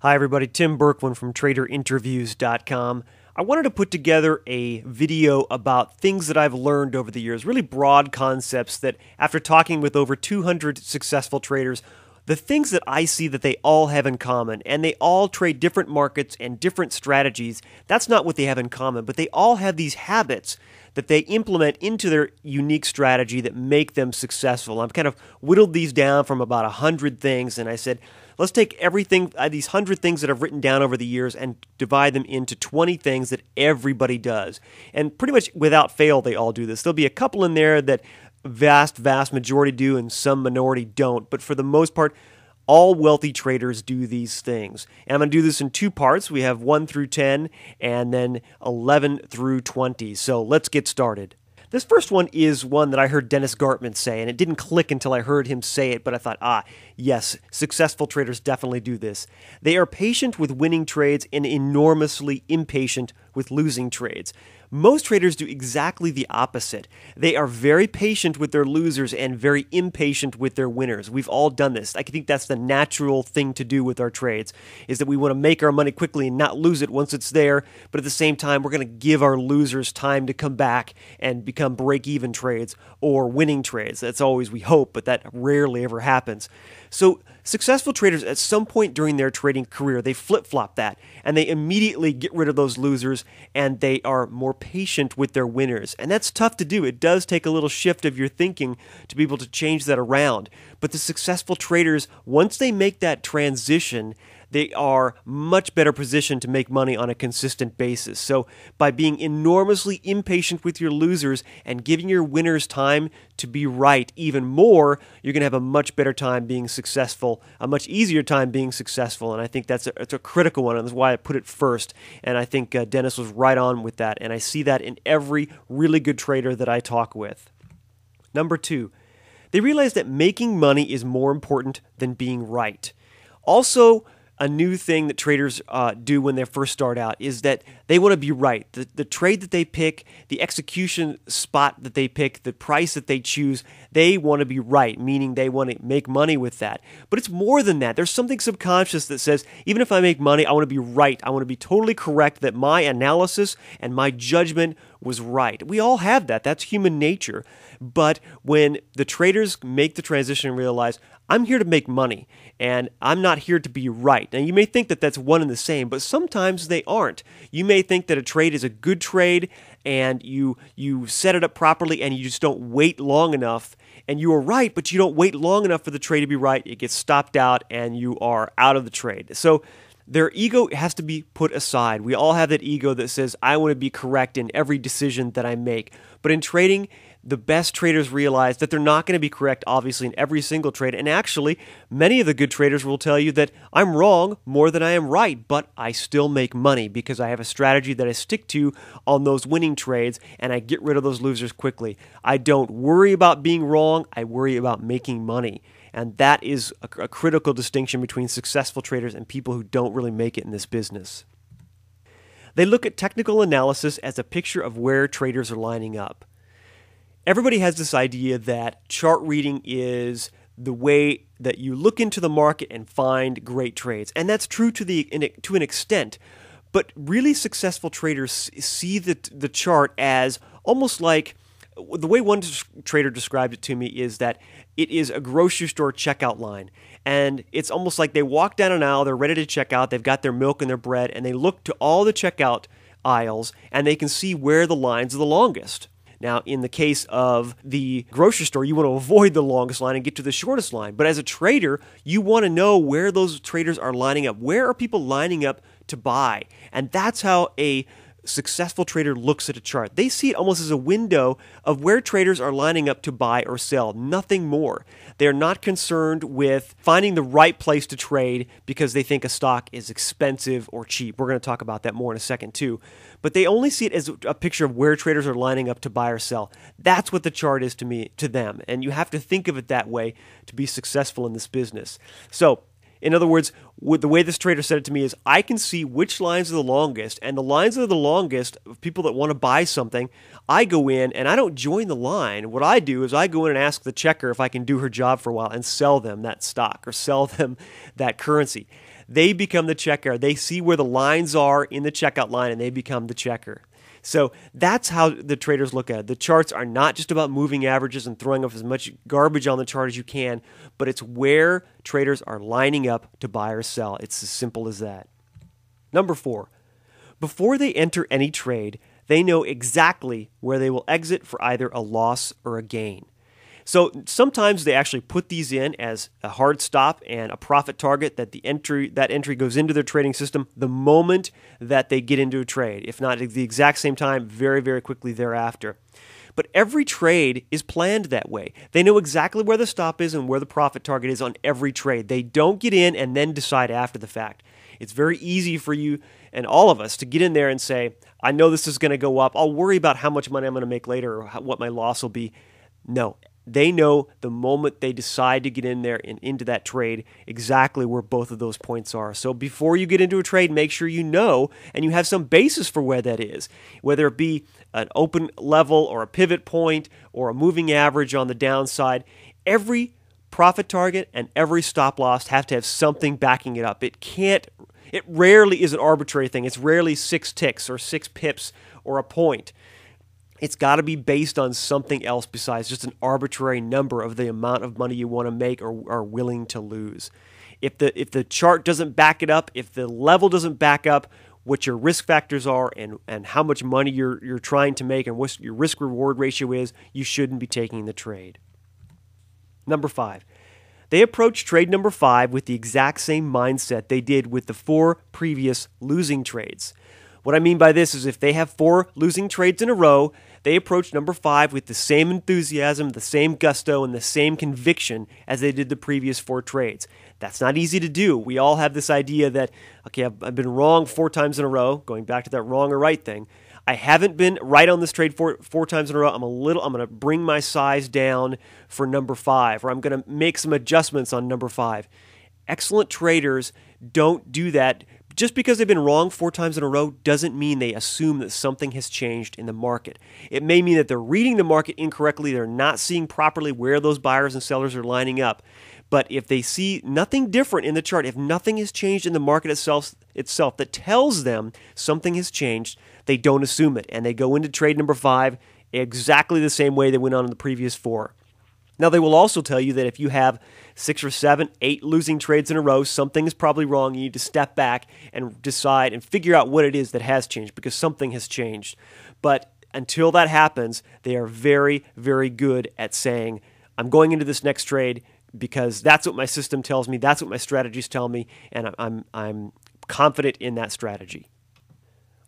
Hi everybody, Tim Berkwin from TraderInterviews.com. I wanted to put together a video about things that I've learned over the years, really broad concepts that after talking with over 200 successful traders, the things that I see that they all have in common, and they all trade different markets and different strategies. That's not what they have in common, but they all have these habits that they implement into their unique strategy that make them successful. I've kind of whittled these down from about 100 things, and I said, let's take everything, these 100 things that I've written down over the years, and divide them into 20 things that everybody does. And pretty much without fail, they all do this. There'll be a couple in there that vast majority do and some minority don't. But for the most part, all wealthy traders do these things. And I'm going to do this in two parts. We have 1 through 10 and then 11 through 20. So let's get started. This first one is one that I heard Dennis Gartman say, and it didn't click until I heard him say it, but I thought, yes, successful traders definitely do this. They are patient with winning trades and enormously impatient with losing trades. Most traders do exactly the opposite. They are very patient with their losers and very impatient with their winners. We've all done this. I think that's the natural thing to do with our trades, is that we want to make our money quickly and not lose it once it's there, but at the same time, we're going to give our losers time to come back and become break-even trades or winning trades. That's always we hope, but that rarely ever happens. So successful traders, at some point during their trading career, they flip-flop that, and they immediately get rid of those losers, and they are more patient with their winners. And that's tough to do. It does take a little shift of your thinking to be able to change that around. But the successful traders, once they make that transition, they are much better positioned to make money on a consistent basis. So by being enormously impatient with your losers and giving your winners time to be right even more, you're going to have a much better time being successful, a much easier time being successful. And I think it's a critical one, and that's why I put it first. And I think Dennis was right on with that. And I see that in every really good trader that I talk with. Number 2, they realize that making money is more important than being right. Also, a new thing that traders do when they first start out is that they want to be right. The trade that they pick, the execution spot that they pick, the price that they choose, they want to be right, meaning they want to make money with that. But it's more than that. There's something subconscious that says, even if I make money, I want to be right. I want to be totally correct that my analysis and my judgment was right. We all have that. That's human nature. But when the traders make the transition and realize, I'm here to make money, and I'm not here to be right. Now, you may think that that's one and the same, but sometimes they aren't. You may think that a trade is a good trade, and you set it up properly, and you just don't wait long enough, and you are right, but you don't wait long enough for the trade to be right. It gets stopped out, and you are out of the trade. So their ego has to be put aside. We all have that ego that says, I want to be correct in every decision that I make. But in trading, the best traders realize that they're not going to be correct, obviously, in every single trade. And actually, many of the good traders will tell you that I'm wrong more than I am right, but I still make money because I have a strategy that I stick to on those winning trades, and I get rid of those losers quickly. I don't worry about being wrong. I worry about making money. And that is a critical distinction between successful traders and people who don't really make it in this business. They look at technical analysis as a picture of where traders are lining up. Everybody has this idea that chart reading is the way that you look into the market and find great trades. And that's true to an extent. But really successful traders see the chart as almost like, the way one trader described it to me is that it is a grocery store checkout line. And it's almost like they walk down an aisle, they're ready to check out, they've got their milk and their bread, and they look to all the checkout aisles, and they can see where the lines are the longest. Now, in the case of the grocery store, you want to avoid the longest line and get to the shortest line. But as a trader, you want to know where those traders are lining up. Where are people lining up to buy? And that's how a successful trader looks at a chart. They see it almost as a window of where traders are lining up to buy or sell, nothing more. They're not concerned with finding the right place to trade because they think a stock is expensive or cheap. We're going to talk about that more in a second too. But they only see it as a picture of where traders are lining up to buy or sell. That's what the chart is to them. And you have to think of it that way to be successful in this business. So, in other words, the way this trader said it to me is, I can see which lines are the longest, and the lines that are the longest of people that want to buy something, I go in and I don't join the line. What I do is I go in and ask the checker if I can do her job for a while and sell them that stock or sell them that currency. they become the checker. They see where the lines are in the checkout line, and they become the checker. So that's how the traders look at it. The charts are not just about moving averages and throwing off as much garbage on the chart as you can, but it's where traders are lining up to buy or sell. It's as simple as that. Number 4, before they enter any trade, they know exactly where they will exit for either a loss or a gain. So sometimes they actually put these in as a hard stop and a profit target that that entry goes into their trading system the moment that they get into a trade, if not at the exact same time, very, very quickly thereafter. But every trade is planned that way. They know exactly where the stop is and where the profit target is on every trade. They don't get in and then decide after the fact. It's very easy for you and all of us to get in there and say, I know this is going to go up. I'll worry about how much money I'm going to make later or what my loss will be. No. They know the moment they decide to get in there and into that trade exactly where both of those points are. So before you get into a trade, make sure you know and you have some basis for where that is, whether it be an open level or a pivot point or a moving average on the downside. Every profit target and every stop loss have to have something backing it up. It rarely is an arbitrary thing. It's rarely 6 ticks or 6 pips or a point. It's got to be based on something else besides just an arbitrary number of the amount of money you want to make or are willing to lose. If the chart doesn't back it up, if the level doesn't back up what your risk factors are and how much money you're trying to make and what your risk-reward ratio is, you shouldn't be taking the trade. Number 5. They approach trade number 5 with the exact same mindset they did with the 4 previous losing trades. What I mean by this is if they have 4 losing trades in a row, they approach number 5 with the same enthusiasm, the same gusto, and the same conviction as they did the previous 4 trades. That's not easy to do. We all have this idea that, okay, I've been wrong 4 times in a row, going back to that wrong or right thing. I haven't been right on this trade four times in a row. I'm going to bring my size down for number 5, or I'm going to make some adjustments on number 5. Excellent traders don't do that. Just because they've been wrong 4 times in a row doesn't mean they assume that something has changed in the market. It may mean that they're reading the market incorrectly, they're not seeing properly where those buyers and sellers are lining up. But if they see nothing different in the chart, if nothing has changed in the market itself that tells them something has changed, they don't assume it. And they go into trade number 5 exactly the same way they went on in the previous 4. Now, they will also tell you that if you have 6 or 7, 8 losing trades in a row, something is probably wrong. You need to step back and decide and figure out what it is that has changed because something has changed. But until that happens, they are very, very good at saying, I'm going into this next trade because that's what my system tells me, that's what my strategies tell me, and I'm confident in that strategy.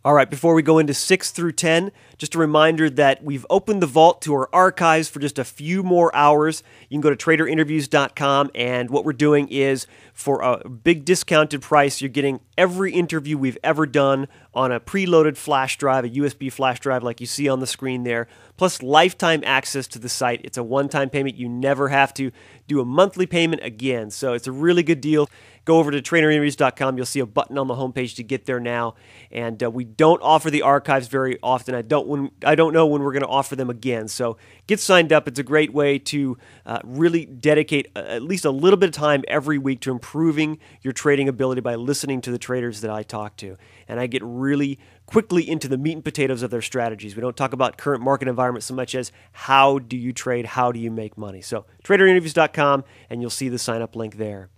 All right, before we go into 6 through 10, just a reminder that we've opened the vault to our archives for just a few more hours. You can go to traderinterviews.com, and what we're doing is for a big discounted price, you're getting every interview we've ever done on a preloaded flash drive, a USB flash drive like you see on the screen there, plus lifetime access to the site. It's a one-time payment. You never have to do a monthly payment again, so it's a really good deal. Go over to traderinterviews.com. You'll see a button on the homepage to get there now. And we don't offer the archives very often. I don't know when we're going to offer them again. So get signed up. It's a great way to really dedicate at least a little bit of time every week to improving your trading ability by listening to the traders that I talk to. And I get really quickly into the meat and potatoes of their strategies. We don't talk about current market environment so much as how do you trade, how do you make money. So traderinterviews.com, and you'll see the sign-up link there.